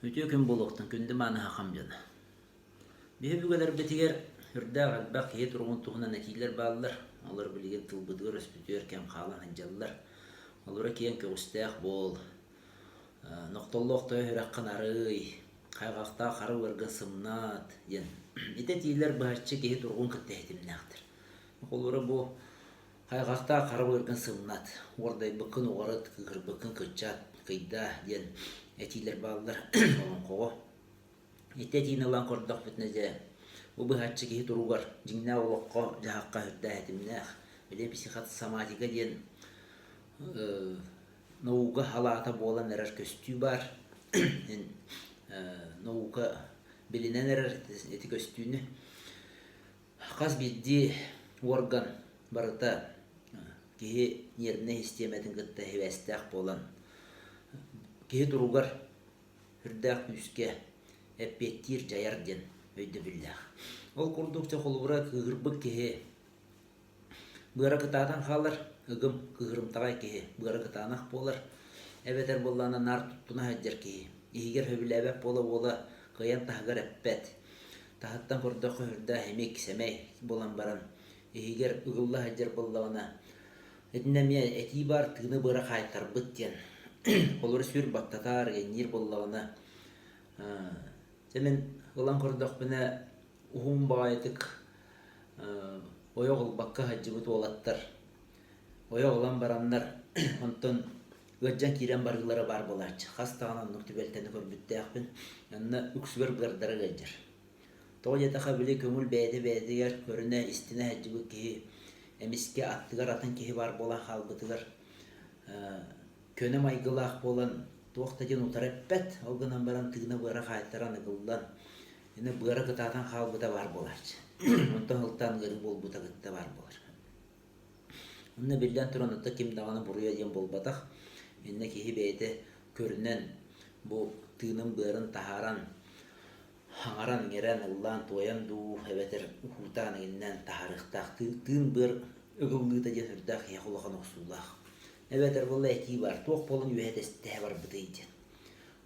Өтө күн болуқтың күнді маны хақам жана. Бихе бүгелер бетигер үрдәг албақ кие тұрғын туғына нәтилер балылар. Олар білген тылбыдығыр өспүтер кәм қалан ханжалылар. Олара кейін көгістәқ бол. Ноқтоллоқты хүрәққан арый. Қайғақта қары өргі сымнат. Ете тийлер бағатшы кие тұрғын күттәхетімнәқтір. Олара бұл қайғақта қары өргі сымнат. Ордай бұқын оғарат, кығыр бұқын күтчат, қида ден. Этилер баллар олон қоғы. Ете тиін алан көрдіқ бүтнезе. Бұл бұхатшы кейі тұруғар. Жинна олыққа жағаққа хүрді әтімнәқ. Біле психат соматика ден науға халата болан әрір көстүй бар. Науға білінен әрір әті көстүйіні. Қаз бедді орган барыта кейі неріне системетін күтті хевестәқ болан. Кеhe туругар хүрдәк үске әппеттир жаяр ден өйді білдәк. Ол күрдікте қолуыра кығырбық кеhe. Бұғара кытаатан қалар, үгім кығырымтағай кеhe. Бұғара кытаанақ болар. Әбетер боллана нар тұттына әджер кеhe. Егер хөбіләбәк бола қиян тағығар әппәт. Тағыттан күрдіқі хүрдә әмек сәмәй болан баран. Егер үгілла әджер боллана. Әдінәме әті бар тыны бұғара қайтар бұт ден. Олар сүр баттатар геннир боллағына. Сәмен ғылан көрдіқ біне ұғым бағайтық ойоғыл баққа хаджыбыт олаттар. Ойоғылан бараннар онтон өджан кирен барғылары бар болачы. Қастағынан нүкті бәлтені көрбітті ақпен янына үксігер бұғардары ғаджыр. Тоғы жетақа біле көңіл бәді-бәдігер көріне істіне хаджыбы кейі әміске аттығар атын кейі бар болан қалбытығар. Көне майгылақ болан тоқта ден ұтар әппәт, олғынан баран тығына бұғара қайтаран ұғылдан. Ені бұғара қытатан қал бұта бар боларчы. Онтан ұлттан ғыры бол бұта қытта бар болар. Онына білден тұран ұтта кемдағаны бұруя ден бол батақ. Ені кейі бәйті көрінен бұл тығының бұғарын тахаран, хаңаран еңерен ұллан тоян ду әбәтір ұхутан еңінен тахарықтақ. Тығын бұғыр ұғылғыта ден үрдақ яқылыған оқсулақ. Әбәтер бұл әті бар, тоқ болын үйәтесті бар бұдайды.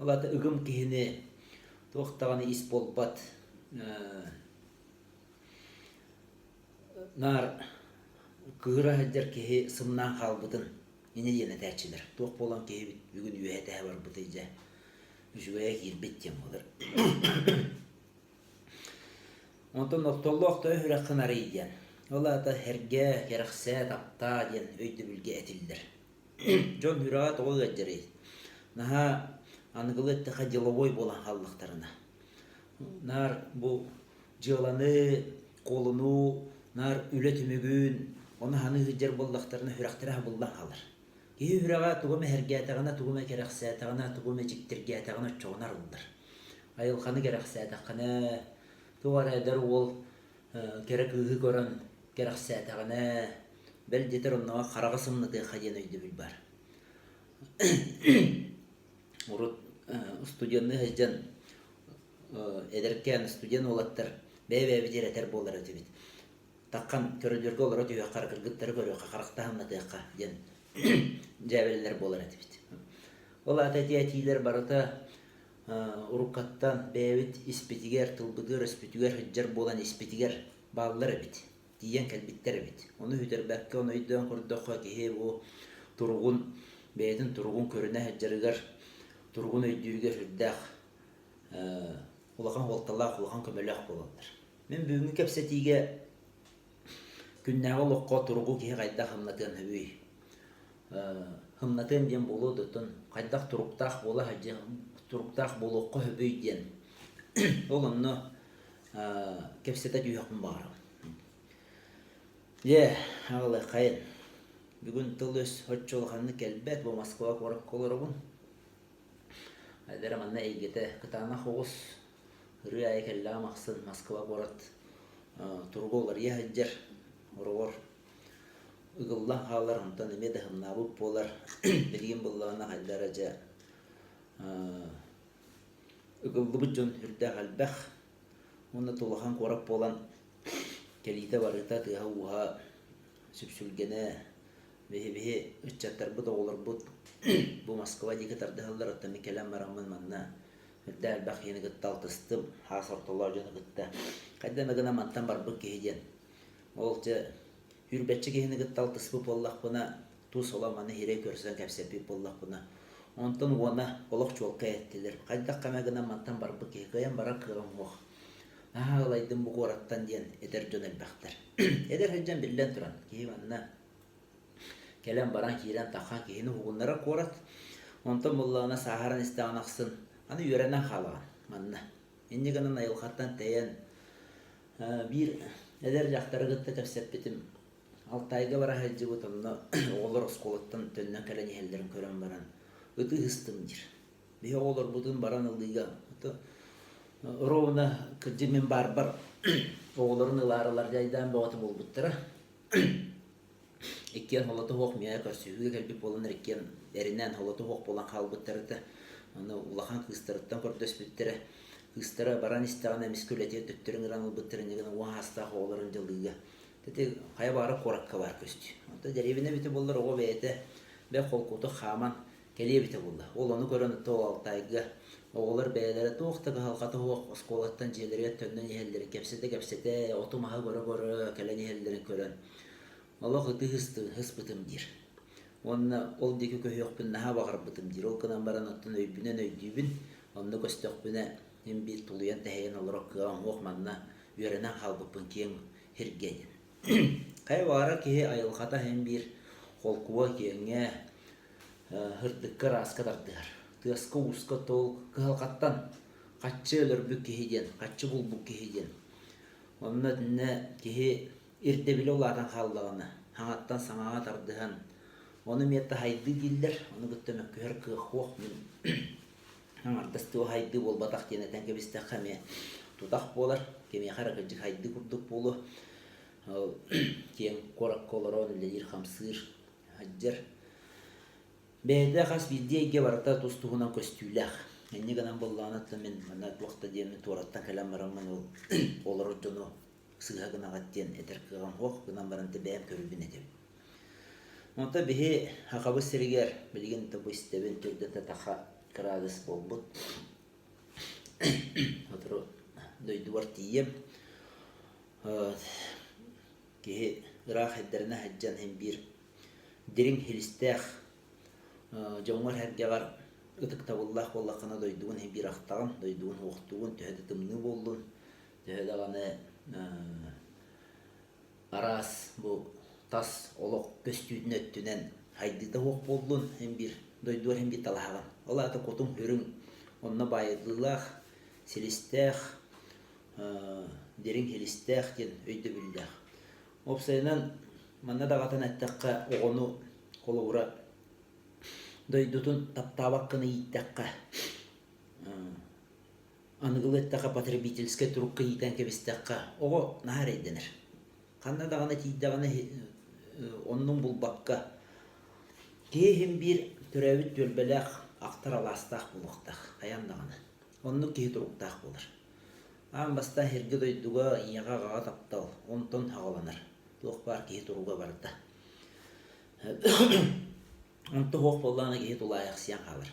Олаты үгім кейіні тоқтағаны ес болбат. Нар күгіра әддер кейі сымнан қалбыдын. Ені дені тәтшілер. Тоқ болын кейі бүгін үйәті бар бұдайды. Үшігәйек ербеттен болыр. Онтын оқтоллоқты өрәққын арайден. Олаты әрге, керіқсә, тапта ден өйді білге әтілдір. Жон хүрағат оғы ғаджырый. Наға анығылы әттіға жыловой болан қаллықтарына. Нар бұл жыланы, қолыну, нар үлі түмігін, оны ханы ғаджар боллақтарына хүрақтыра болдан қалыр. Кейі хүрағат тұғымы әрге әтіғана, тұғымы керіқсә әтіғана, тұғымы жіктерге әтіғана чоғынар ұлдар. Айылқаны керіқсә әтіғана, тұғар әдір ол керек ұғы көрін керіқсә әтіғана, бәл детер оннаға қараға сымнығы қаден өйді біл бар. Урут студенны әжден әдіркен студен олаттар бәй-бәй әтер болар өті бит. Таққан көрілерге олар өті өйіққар кіргіттері көрі қарақтағынна түйіққа ден жәбелілер болар өті бит. Ол әтәтийлер барыта ұрыққаттан бәйбіт іспетігер, тұлбыдыр іспетігер, хүджар болан іспетігер балылар бит. Диен кәлбиттер бит. Оны хүтер бәкке, оны үйден құрдыққа кейі бұл тұрғын, бәйдің тұрғын көріне әджірігер, тұрғын өйдүйгер үрдәқ, ұлақан қолталақ, ұлақан көмелек болалар. Мен бүгінгі кәпсетіге күннәғі ұлыққа тұрғы кейі қайдақ хымнатын өй. Хымнатын ден болу дүтін, қайдақ тұрықтақ болуққа өй ден. Ол оны кәпсеті дүйіқын бағыры. Ағылы қайын. Бүгін тұл өз өтчолғанны кәлбәт бұл Москва қорып қолыры бұн. Әдері манна егеті қытана қоғыз үрі айы кәлі мақсын Москва қорат тұрғы олар ехәджер ұрығыр. Үгіллан қалар ұнтан емеді ғымнабып болар. Білген болағына қайдары жа үгілді бұд жон үрді қалбәқ. Оны тұлған қорап болан Келита барыта тыға уға сүпсүлгені бе үтчаттар бұд оғылар бұд Бу Москва дике тардыһаллар оттами келем марамын манна Дәл бақ ені гыттал тыстым, хас ортолар жаны гытта. Қайдан гына мантан бар бұл кейден. Ол же үрбәтчі кейіні гыттал тыспы боллақ бұна, тус оламаны хире көрсен кәпсепі боллақ бұна. Онтын оны олық жолқа әттілер. Қайдақ қама гына мантан бар бұл кей, қаян бара қырым оқ. Ағылайдың бұл қораттан ден едер жон әлбәқтір. Едер хәджан білден тұран. Кейі манна келен баран кейрен таққан кейіні ұғынлара қорат. Онтын бұллағына сағаран істеған ақсын. Аны үйренен қалаған, манна. Енне ғынан айылқаттан тәйен бір әдер жақтары ғытты кәпсеп бетім. Алтайға бара хәлжі бұтымны оғылыр ұсқолыттан төннен кәлен елдерін көрен баран. Үті ғыстым дир. Бе оғылыр бұтын баран ұлдыға. Ровына күрді мен бар-бар оғылырын ұларылар жайдан бағыты бол бұттыра. Еккен холаты хоқ мия көрсүйігі кәлбіп болыныр еккен әрінен холаты хоқ болан қал бұттырыды. Аны улахан кыстырыттан көрдөс бүттірі. Кыстыра баран істіған әміз көлетер төттірін ғыран ұлбыттырын егін уан астағы оғыларын жылдыға. Тәті қая бары қораққа бар көсті. Онда дәребіне біті болыр оғы бәйті бәй қолқуты қаман келе біті болды. Ол оны көрін ұтты ол алтайға. Оғылар бәйлері тоқтығы халқаты оқ осқолаттан желерге төннен ехелдерін кәпсеті, отымаға көрі кәлен ехелдерін көрін. Олық ұты хыс бұтым дир. Онна ол декі көйіқпін наға бағыр бұтым дир. Ол қынан баран ұттын өйбінен өйдейбін. Онны көстіқпіне мен бір тұлуян тәйен олырық қыған оқманна үйерінен қалбыппын кейін хергенен. Қай бағара кеге айылқата hem бір қолқуа кеңе хырдыққа расқа дардығар. Тыасқа ұсқа тол қығалқаттан қатшы өлір бүк кехеден, қатшы бұл бүк кехеден. Онна дінне кеге ирдебілі олардан қалдығаны, хаңаттан саңаға тардыған. Оны метті хайды дейділер, оны күттімі көхір күйіқ мен аңардасты о хайды бол батақ дене тәнке бісті қаме тұтақ болар, кеме қарақыжық хайды күрдік болу. Кен қорақ қолар оны ледер қамсыр, хаджар. Бәйді қас білде еге барата тұстығынан көстүйләқ. Әне ғанан болғанатты мен манат уақта деймін туараттан кәлем барамын олар ұджыны сыға ғынағат ден әтір қыған оқ ғынан баранты бәйім көрілбін әдем. Онта бихи хақабы сірігер білген табы істебен түрден тақа қырағыз болбұт. Отыры дойдуар тием. Кеге ұрақ әддеріне әджан hem бір дерін хелістәқ жоңар әргеғар ұтық табыллақ боллақына дойдуын hem бір ақтағын, дойдуын оқтуын, түйеді тымны болдың, түйеді ғаны арас бұл тас олық көстүйдін өттінен хайдыда оқ болдың, hem бір дойдуар hem бір талағын. Ола аты қотың хүрің, онына байыдылақ, селістәқ, дерін хелістәқ ден өйді білдәқ. Опсайынан манна дағатын әттәққа оғыну қолы ұра дойдутун таптабаққыны иттәққа анығыл әттәққа потребительске тұрыққа итән кебістәққа оғы нағар әйденір. Қанна дағаны тейдіғаны онның бұл баққа кейхім бір түрәуіт төлбеләқ ақтар аластақ бұлықтақ аяндағаны. Онның кей тұрықтақ болыр. Ан баста херге дойдуға иеға ғаға таптал, онтон хағаланыр. Тоқ бар кей тұруға барды. Онты хоқ болғаны кей тұлайық сиян қалыр.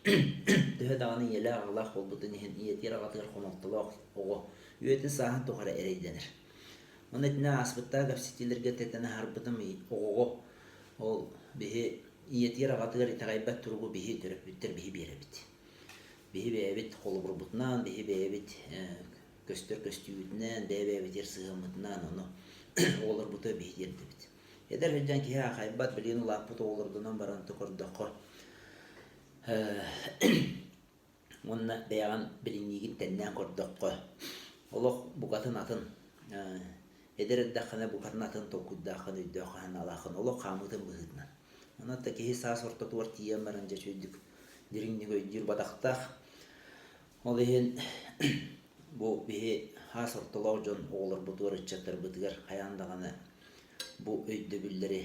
Түхі дағаны елі ағылақ болбыды нехен иетер ағатығыр қонақтылық оғы үйеті сағын тұқары әрейденір. Оны әтіне аспытта кәпсетелерге тәтіні харбытым оғығы ол бейі иетер ағатығыр итағайбат тұруғы бейі түріп бүттір бейі бері біт. Бейі бәйбіт қолы бұрбытынан, бейі бәйбіт көстер көстүйітінен, бейі бәйбіт ер сығымытынан оны олар бұты бейі дерді біт. Едер хүлден кеге ақайбат білген ұлақ бұты олырдынан баранты көрдіққа. Онына бәйған білінеген тәннен көрдіққа. Олық бұғатын атын, едер әддақына бұғатын атын тоқуддақын, өйдіқын алақын, олық қамытын бұғытынан. Онатта кеге саас ортатуар тиен баран жа чөйдік. Деріңнің өйдер бадақтақ. Ол еген бұл бейі хас орталау жон оғылар бұтығыр үтчаттар бұтығыр қаяндағаны бұл өйді білдері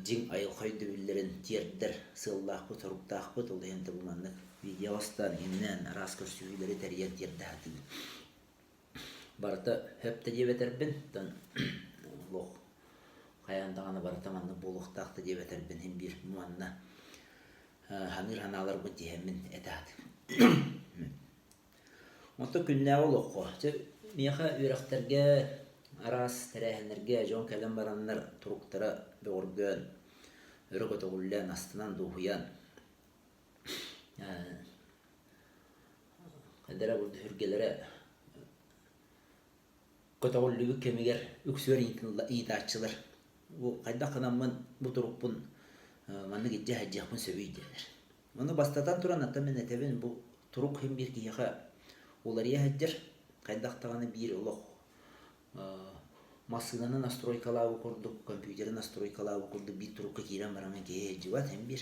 жин айылқа өйді білдерін тердір сыллақ бұт, ұрықтақ бұт, ол егенді бұлманлық видеостан емнен рас көрсүйілері тәрген терді әтігі. Барыта хөпті деп әтірбін, лоқ қаяндағаны барыта манны болуқтақты деп әтірбін, hem bir бұлманна ханыр ханалар бұт дегенмін әтәді. Онто күннәе олоққо. Меха үйрәхтерге, арас тәрәһенерге, жон кәлем бараннар туруктара бөгөргөн, өрө көтөгүллән астынан дуһуян. Кадара бурда хүргелере көтөгүллүгү кемигер үксөр иитаачылар. Бу кайда канаммын бу туруппун манны гидже хаджахпын сөбүйдерлер. Оны бастатан туран ата мен этебин бу турук хем бир кияга улария хаджар кайдактаганы бир олох машинаны настройкалабы курдук, компьютеры настройкалабы курдук, бир турукка кирен бараңа кее жибат хем бир.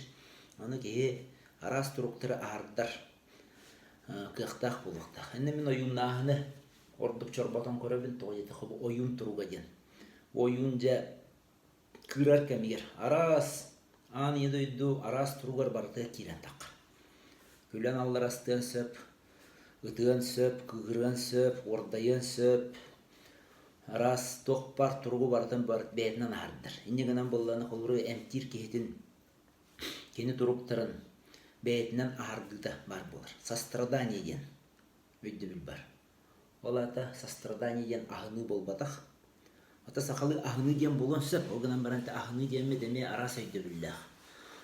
Аны кее арас туруктары аардар кыяктак булуктак. Энне мен оюннаахыны ордук чорботон көрөбүн тоойети хобу оюн туруга ден. Оюн же кырар кемигер арас ан едойду арас туругар барты кирен так. Күлен аллар астын сөп, ытыган сөп, кыгырган сөп, ордайын сөп. Арас ток бар туругу бартын барт бетинен ардыр. Иннегенен болланы холбуру эмтир кехитин кени туруктарын бетинен ардыда бар болар. Сострадание ден өйдө бил бар. Олата сострадание ден ахыны болбатах. Ата сакалы ахыны ден болон сөп, огынан баранта ахыны денме деме арас өйдө биллах.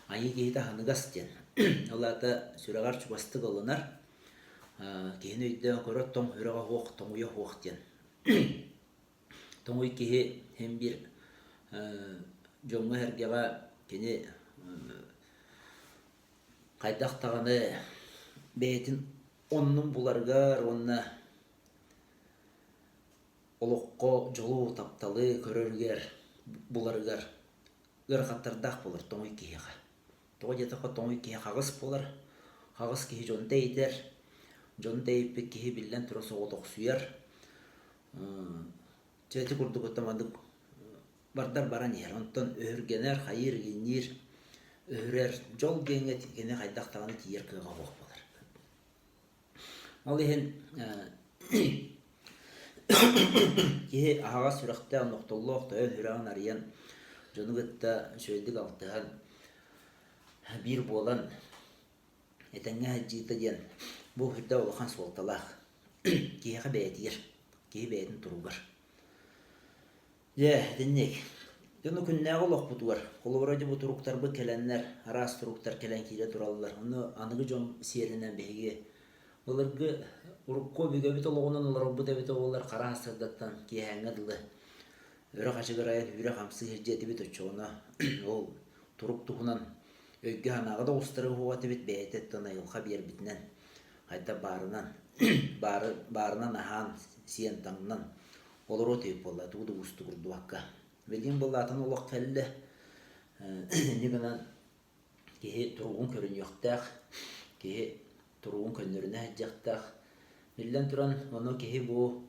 Айы кехита ахыныгас ден. Олата сүрагар чубасты голонар. Кехин өйдө көрөт тоң хүрага хоқ, тоңуя хоқ ден. Тоңуй кехи хем бир жоңга хергега кени кайдактаганы бетин оннун буларгар, онна олоққо жолу тапталы көрөргер буларгар ыргаттардак болар тоңуй кехига. Тоғы жетаққа тоңуй кехи қағыс болар. Қағыс кехи жон дейтер. Жон дейпі кехи билен тұры соғытық сүйер. Чети күрдік өттамадық бардар баран ер. Онтан өргенер, қайыр генер, өрер, жол гене гене қайдақтағаны тиер кыға оқ болар. Ал ехен кехи ағаға сүріқті ноқтолы оқты өн хүрағын ариян жоны күтті сөйдік алтыған бир болан этеңге хаджита ден бу хүрдә улахан солталах киеха бәйтир кие бәйтин туругар деннек Дөнө күннәгә олох бутуар. Колобороди бу туруктар бу келеннер, арас туруктар келен кире тураллар. Аны аныгы жон серинен беге. Буларгы урукко биге бит ологонун олар бу дебит олар кара асырдаттан киһәңгәдле. Өрө качыгырай, үрө хамсы хеҗети бит очона. Ол турук тухунан өйгө анагы да устыры хуаты бит бәйтеттен айылга бер битнен. Кайта барынан ахан сиентаңнан олар отеп болла, тугу усту курдуакка. Белген боллатын олық кәлі негінен кеге тұруғын көрін yoқтақ, кеге тұруғын көнлеріне әджақтақ. Белден тұран оны кеге бұл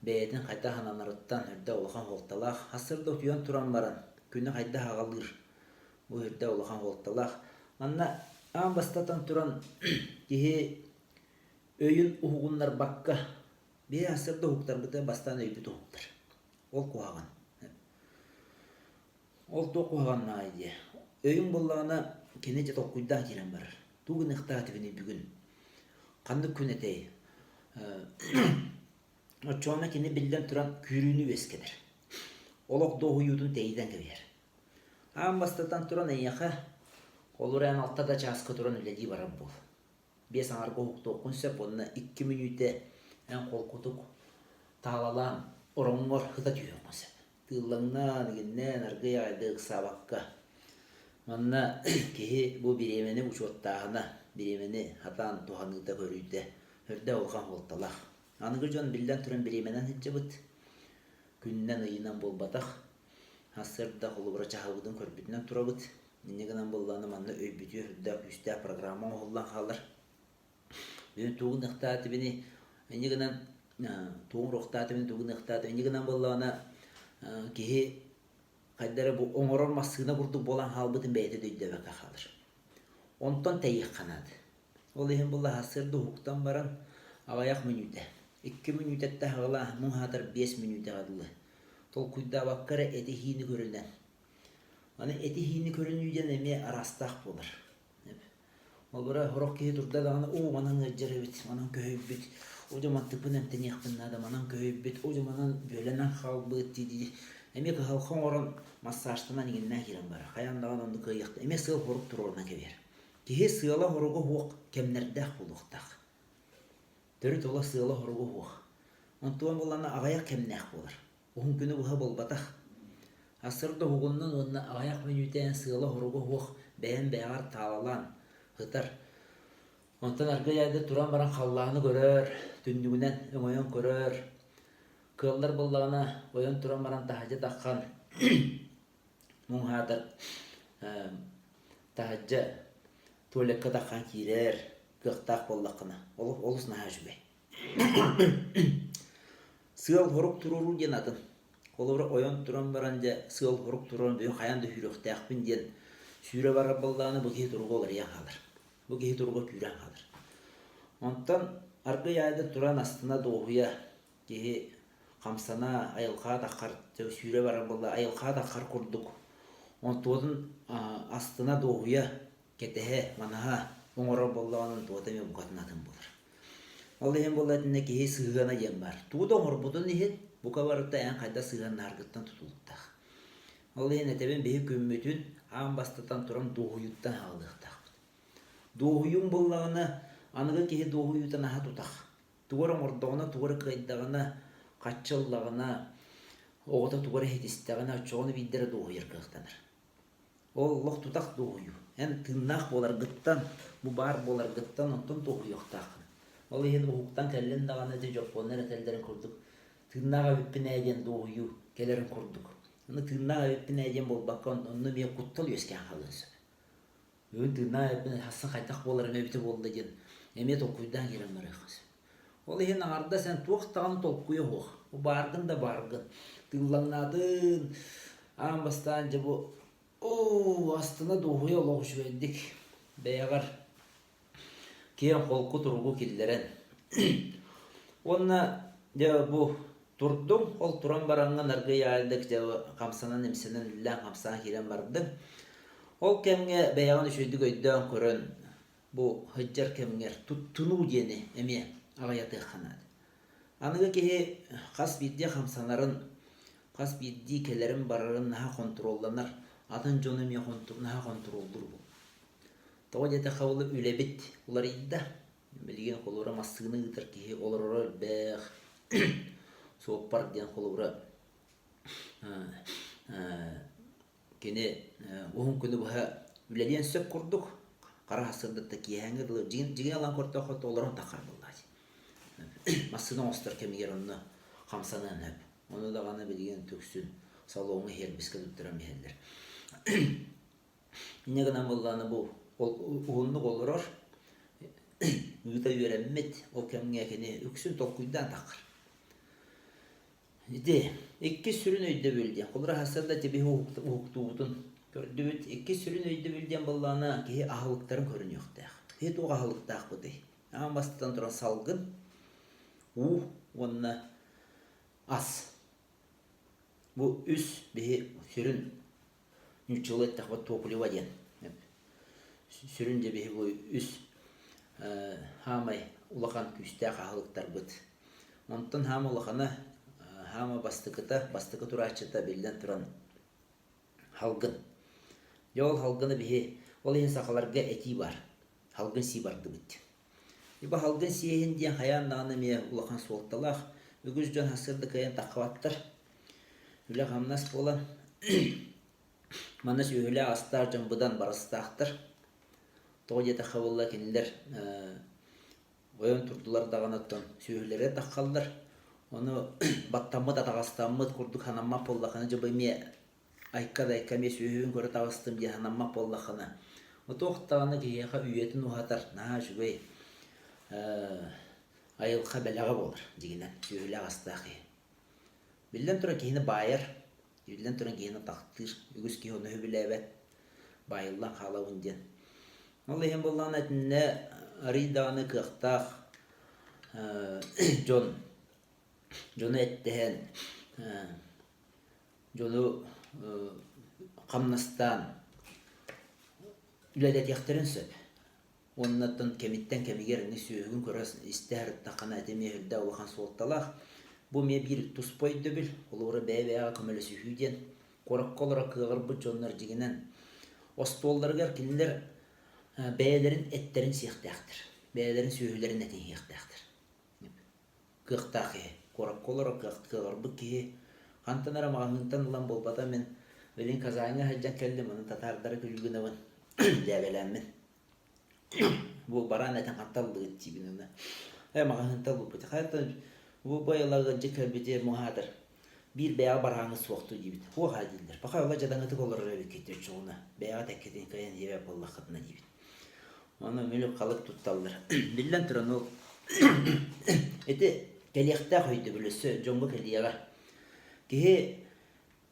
бәйетін қайта хананарыттан үрді олыған қолталақ. Асырда өтуян тұран баран, күні қайда ағалыр. Бұл үрді олыған қолталақ. Анна аң бастатан тұран кеге өйін ұғынлар баққа. Бей асырда ұқтар бұта бастан өйбіт ұқтар. Ол қуаған. Ол тоқуған найде. Өйін боллағына кенеже тоқуйда керен бар. Туғын иқтатывыны бүгін. Қанды күн әтей. Очуана кені білден тұран күріні өскедір. Олық доғы юдың тейден кебер. Аң бастатан тұран әйяқа олыр ән алтада часқы тұран үледі барам бол. Бес аңарғы ұқты оқын сөп, онына 2 минуте ән қолқұтық тағалалан ұрыңғыр хыда түйен сөп. Тыллаңнан геннен аргы айдык сабакка. Манна кеһи бу биремени учоттагына, биремени хатан туханыда көрүйдө. Өрдө олган болталах. Аныгы жон билден туран биременен хиджебит. Күннен ыйынан болбатах. Асырда холубра чахабыдын көрбүтүнөн турабыт. Ненегенен болланы манна өйбүтү өрдө үстө программа оллан халар. Мен тугун ыктааты бини, ненегенен тугун рохтааты бини тугун ыктааты, ненегенен болланы кеһи кайдары бу оңорор масыгына курдук болан халбытын бәйте дөйдөбәкә халыр. Онтон тәйек канады. Ол ехен булла хасырды хуктан баран агаяк минуте. 2 минутетте хагала мун хатыр 5 минуте гадылы. Тол куйда баккара эти хини көрүнөн. Аны эти хини көрүнүден эме арастак болар. Ол бара хорок киһи турда дагана уу манан ыджырыбыт, манан көйбүт. Ожо мантыпын эмтенияхпын нада манан көйбүт, ожо манан бөлөнөн халбыт диди. Эми халкын орон массажтынан игиннен кирен бара. Каяндаган онду кыйыкты. Эми сыл хорук турорна кебер. Киһи сыала хоругу хуак кемнердэх булуктах. Төрүт ола сыала хоругу хуак. Онтуан болана агаяк кемнэх болар. Ухун күнү буха болбатах. Асырда хугуннан онна агаяк менүтен сыала хоругу хуак бээн бэгаар таалалан хытар. Онтан аргы яйда туран баран халлааны көрөр, түндүгүнен өңөйөн көрөр. Кыллар боллагана ойон туран баран тахажа тахкан муңхадар тахажа туалекка тахкан кирер кыктак боллакына. Олус наха жүбей. Сыал хорук туруру ден атын. Колора ойон туран баран же сыал хорук туран бүйөн хаянды хүрөктәкпин ден сүйрө бара боллаганы бу кии тургу олар ян калыр. Бу кии тургу күйрен калыр. Онтан аргы яйда туран астына доғуя кии камсана айылка такар сүйрө бара болла айылка такар курдук. Онтуодун астына доғуя кетеhe манаха оңоро боллаганын туотеме букатынатын болар. Ол ehen болатынна кии сыгана ем бар. Тууда оңорбудун ehen бука барыта эн кайда сыгана аргыттан тутулуктах. Ол ehen этебен бейи көммөтүн аан бастатан туран доғуюттан алдыктах. Доғуюн боллагана аныгы кии доғуюттан аха тутах. Тугар оңордогона тугар кайдагана качыллагына оғыта тугар хетистагына чоғыны биддері доғуйыр кықтаныр. Ол лох тутақ доғую. Ән тыннақ болар гыттан, бұ бар болар гыттан онтын доғуйықтақын. Ол еген ұғықтан кәлін дағаны де жоқ болнар әтелдерін көрдік. Тыннаға өппін әден доғую келерін көрдік. Оны тыннаға өппін әден болбаққа оны мен құттыл өскен қалынсы. Өн тыннаға өппін хасын қайтақ болар мәбіті болды ген. Әмет оқуйдан керен бар еқасы. Ол еген ағарда сән туақтағын толқуя оқ. Бұ барғын да барғын. Тыллаңнадың. Ағын бастан же бұ астына доғуя олық жүйендік. Бәйағар кейін қолқы тұрғу келдерен. Онна бұ тұрдың, ол тұран баранған арғы яйдық қамсанан емсенен үллән қамсана келен бардың. Ол кәмге бәйағын үшөйдік өйден көрін. Бұ хыджар кәмгер тұттыну дені әме ағаяты қанады. Анығы кеге қас бидде қамсанарын, қас бидде келерін барарын наға контролланар. Атын жоны мен наға контролдыр бұл. Тоға жете қауылы үлебет олар идді. Білген қолуыра мастығыны ғытыр кеге олар орал бәқ. Соғып бар ден қолуыра кені оғын күні бұға үлелен сөп құрдық. Қара асырдықта кейәңі дылы. Жеген алан көрті қоты оларын тақар болды. Мастығын остар кемегер оны қамсанын әп. Оны да ғана білген төксін. Салуыңы хербіскі дүттірам ехелдер. Инегінен болғаны бұл ұғынлық олырар. Үгіта үйерәммет ол кәмге кені үксін толқуйдан тақыр. Екі сүрін өйді бөлден. Қолыра хасарда тебе ұғықтуғытын көрді. Екі сүрін өйді бөлден болғаны кейі ағылықтарын көрін еқтәқ. Хет оға ағылықтақ бұдай. Ағын бастыдан тұран салғын. Онына ас. Бұл үс бейі сүрін нючылы тақпа топлива ден. Сүрін де бейі бұл үс хамай улақан күстәқ ағылықтар бұд. Онтын хам улақаны хама бастықы тұрачыта белден тұран халғын. Жол халғыны бейі ол ең сақаларға әти бар. Халғын си барды бұд. Иба халғын сиейін ден қаяндағаны ме улақан суолтталақ. Үгіз жон асырды кайын таққаваттар. Үлі қамнас болан. Манас өйлі астар жан бұдан барыстақтыр. Тоғы жеті қабылла кенілер ойын тұрдылар дағанаттан сөйлері таққалдар. Оны баттамыд атағастамыд күрдік ханамма боллақаны жабай ме айқад ме сөйін көрі тағыстым де ханамма боллақаны. Оты оқтағаны кейеға үйетін ұғатар. Наға жабай айылға бәліға болыр дегенен сөйлі ағастақы. Білден тұран кейіні байыр. Үйден тұран кейіні тақтыр, үгіз кей оны өбілі әбәт, байылдан қалауын ден. Ол ең болған әтінне аридағыны қықтақ, жоны әттіген, жоны қамнастан, үләдет яқтырын сөп. Onnattан kemitten kemigер ni sүйгүн көрөс истер такана этеме хөлдө улахан суотталах. Бу ме бир туспойду бил. Олору бэбэга көмөлөсү хүден. Коракколора кыгыр бу жоннор жигинен. Остолларгар кинилер бэйлерин эттерин сыяктактыр. Бэйлерин сүйүлөрүн этин сыяктактыр. Кыктахы коракколора кыгыр бу ки хантанара магынтан улан болбата мен Велин казайна хаджан келдим аны татардары күлгүнөбүн. Дебелемин. Бу баран этен катталды тибинена. Магынтан бу бит. Хайтан бу байлагы жекебите мухадыр. Bir beya barağını soğuktu gibi. O haldeler. Bakay ola jadanıtı kolları öykettir çoğuna. Beya tekketin kayan yeve bolla kadına gibi. Onu mülük kalıp tuttallar. Billen turan o. Eti keliyakta koydu bülüsü. Jongu keliyaga. Ki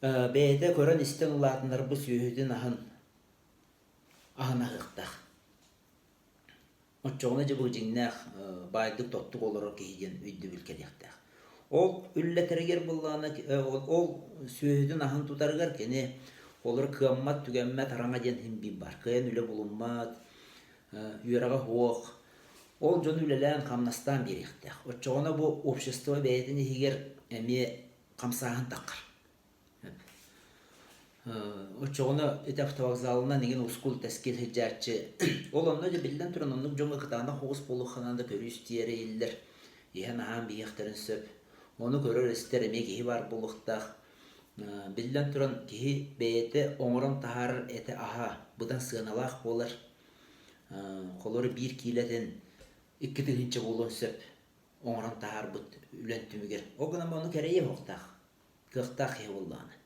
beyde koran isten ulatınlar bu sühüdün ahın ahıqtaq. O çoğuna jabı jinnak baydık tottuk olur kihigen üydü bil keliyaktaq. Ol ülleterger bullana ol sühüdün ahın tutargar kene olur kıyammat tügenmet arama den himbi bar. Kıyan üle bulunmat, yuraga hoq. Ol jon ülelen kamnastan berikti. O çoğuna bu общество beyetini higer emi kamsahın takır. O çoğuna etafta vokzalına negen uskul teskil hicatçı. Ol onunla da bilden turan onun jonga kıtağında hoğuz bolu xananda körüs diyere iller. Yehen aham bir yekterin söp. Onu görür ister emeği var buluqtaq. Bilden turan ki beyete oңырын tahar ete aha. Budan sığınalaq bolar. Kolları bir kileden 2 tığınca bolun söp. Oңырын tahar bud ülen tümüger. O günüm onu kereye hoqtaq. Kıqtaq hevullana.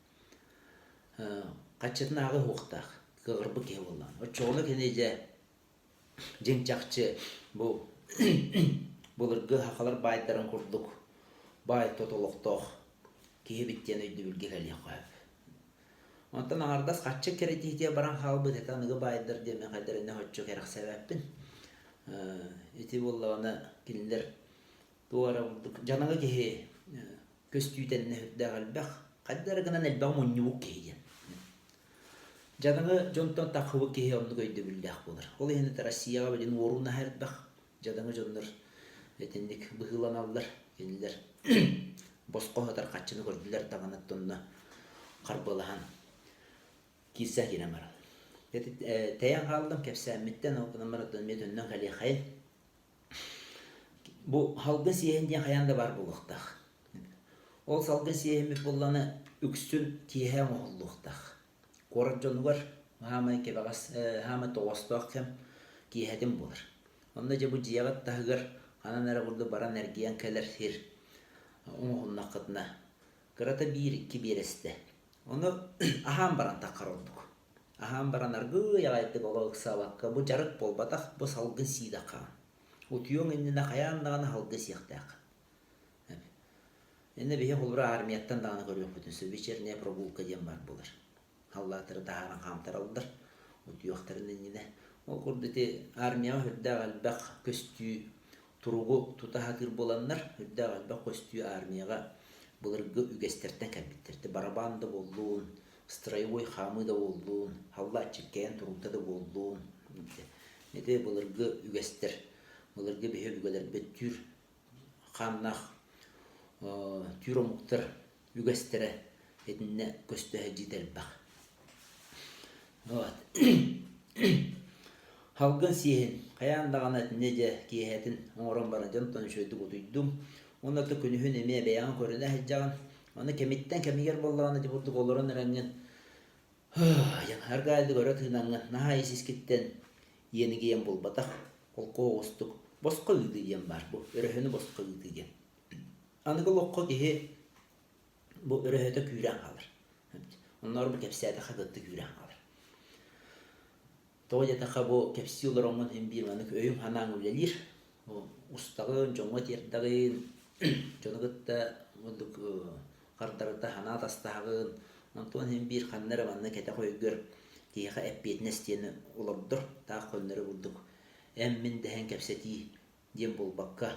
Qaçetini ağı hoqtaq. Kıqırbı hevullana. O çoğunu kenece jengçaqçı bu bulurgu haqalar baytların kurduk. Bay totoloqtoq. Kihe bittien öydü bilge gelya qoyap. Ondan ağardas qaççı keretihtiye baran halbı tetanıgı baydır deme qadarına hoççu kerak sebeppin. Eti bollağına kilinler duara bulduk. Janıgı kihe köstüytenine hüdde qalbaq. Qadarıgınan elbaq munyubuk kiheyen. Janıgı jonton taqıbı kihe onu öydü bildeq bolur. Ol ehini Rossiyaga bilin oruna herbaq. Janıgı jonlar etendik bıhılanallar. Kilinler bosqo hatar qaçını gördüler taganattonda qarbalahan kissa giremar. Tayan qaldım kepsəmitten oqunamaratdan medöndən qali xay. Bu halqın siyehinden xayanda var buluqtaq. Ol salqın siyehimi bollanı üksün tihe moğulluqtaq. Qorjon var, hama kebagas hama toğastaq kem kihedim bolur. Onda je bu jiyagat tahgar ananara burada baran ergiyan keler her. Onun naqıtna. Kırata 1-2 bereste. Onu aham baran taqar olduk. Aham baran argı yağaytı ola ıksavakka. Bu jarık bolbataq, bu salgın sidaqa. O tüyon endine qayandağına halgı siyaqtaq. Ende behe olura armiyattan dağını görüyor bütünsü. Вечерняя прогулка дем бар болар. Hallatırı dağına qamtar aldılar. O tüyoqtarın endine. O kurdeti armiya hüdda qalbaq köstü turugu tuta hakir bolanlar hüdda qalbaq köstü armiyaga bulurgu ügesterten kabittirdi. Baraban da bolluğun, strayoy xamı da bolluğun, halla çekkeyen turukta da bolluğun. Nede bulurgu ügester. Bulurgu behe ügeler betür xamnaq tür omuqtar ügestere edinne köstühe cidelbaq. Evet. Halgın sihin, kayandağına nece kiyetin oran baracan tanışıyorduk otuydum. Onda da künühün emeğe beyan koruna heccan. Onu kemitten kemiger bollağına ciburduk olurun rengin. Her gaydı göre tığınağın naha esis kitten yeni giyen bulbatak. Kolko oğustuk. Bosqa ıgdıyen var bu. Örehünü bosqa ıgdıyen. Anıgı lokko kihe bu örehüde küren kalır. Onlar bu kepsiyede xadıttı küren kalır. Toya taqa bu kepsiyolar onun hem bir manık öyüm hanan ülelir. Ustagın, jonga terdagın, jonagıtta bulduk qardarıta hana tastağın. Ondan hem bir xanlara manık ete koygur. Kiyeqa epiyetnes diyeni olabdır. Tağı konları bulduk. Emmin dehen kepseti diyen bolbakka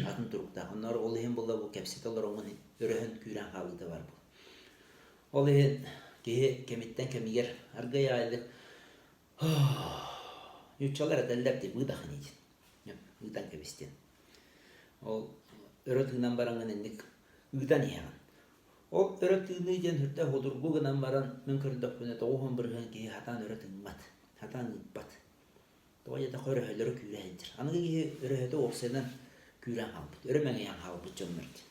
atın turukta. Onlar olu hem bolla bu kepsetolar onun örehün küren halı da var bu. Olu hem kiye kemitten kemiger argaya aylık Ючалар этеллер деп ыдахын идин. Ыдан кебистен. Ол өрөтүнөн баранган эндик ыдан яган. Ол өрөтүнү ден хүртэ hodurgu гынан баран мен көрдөкпүнө тоогон бирген ки хатан өрөтүнмат. Хатан ыппат. Тоя да көрө хөлөрө күрәһендер. Аныгы ки өрөһөтө оксенен күрән халбыт. Өрөмәң ян халбыт жоммерт.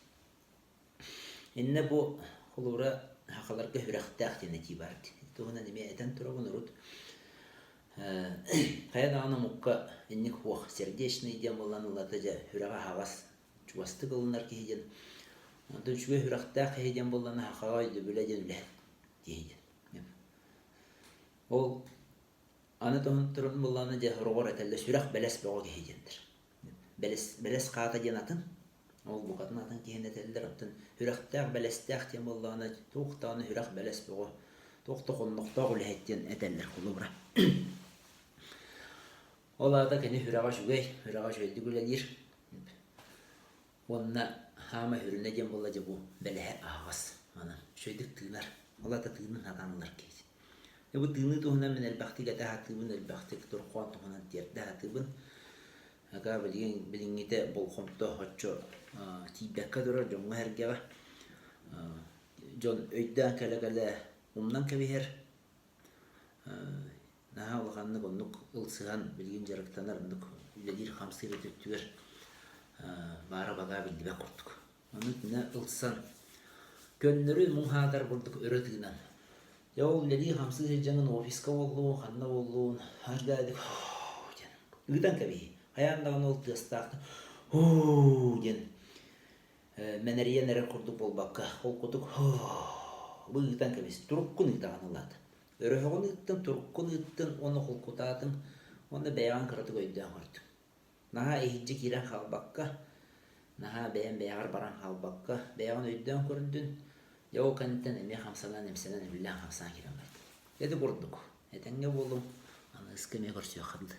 Инне бу холура хакаларга хүрәхтәх дине тибарт. Тугына неме этен турагын урут. Каяда аны мукка инник хуах сердечный дем боланылата же хүрәгә хагас чувасты кылынар киһиден. Онтон чугы хүрәхтәх киһиден боланы хакага иде бүләден үлә. Диһиден. Ол аны тон турын боланы же хоргор этелле сүрәх белес бого киһидендер. Белес ката ден атын. Ол бу катын атын киһен этеллер атын хүрәхтәх белестәх дем боланы туктаны хүрәх белес бого. Токто коннокта үләһеттен этеллер кулубра. Оларда кені хүрәға жүгей, хүрәға жөлді күләдер. Онна хама хүріне ден бола же бұл бәліғе ағас. Шөйдік тыынар. Оларда тыынын атанылар кейді. Бұл тыыны тұғынан мен әлбәқтік әті хатыбын, әлбәқтік тұрқуан тұғынан терді хатыбын. Аға біліңгеті бұл қомты хотчо тейбәкка дұрар жоңға әргеға. Жон өйден кәлі-кәлі умнан кәбейер. Наха олғанны оннук ылсыған білген жарықтанар оннук үледер қамсыр өтіптігер бары баға білді бәк құрттық. Оннук міне ылсан көннері мұңхадар бұлдық өретігінен. Я ол үледер қамсыр жаңын офиска болуын, қанна болуын, әрдәдік ұйдан кәбей. Аяндағын ол тыстақты ден мәнәриян әрі құрдық болбаққа. Ол құдық бұл ұйдан кәбейсі тұрыққын ұйдаған олады. Өрөһөгөн ыттын, туруккун ыттын, оны холкутатын, оны бәяған кыраты көйден көрдік. Наға ehijji кирен халбаққа, наға бәян бәяғар баран халбаққа, бәяған өйден көрдін, яу кәнттен әме қамсанан, әмсенен үллән қамсан кирен көрдік. Еді көрдік. Әтенге болым, аны үскеме көрсеу қанды.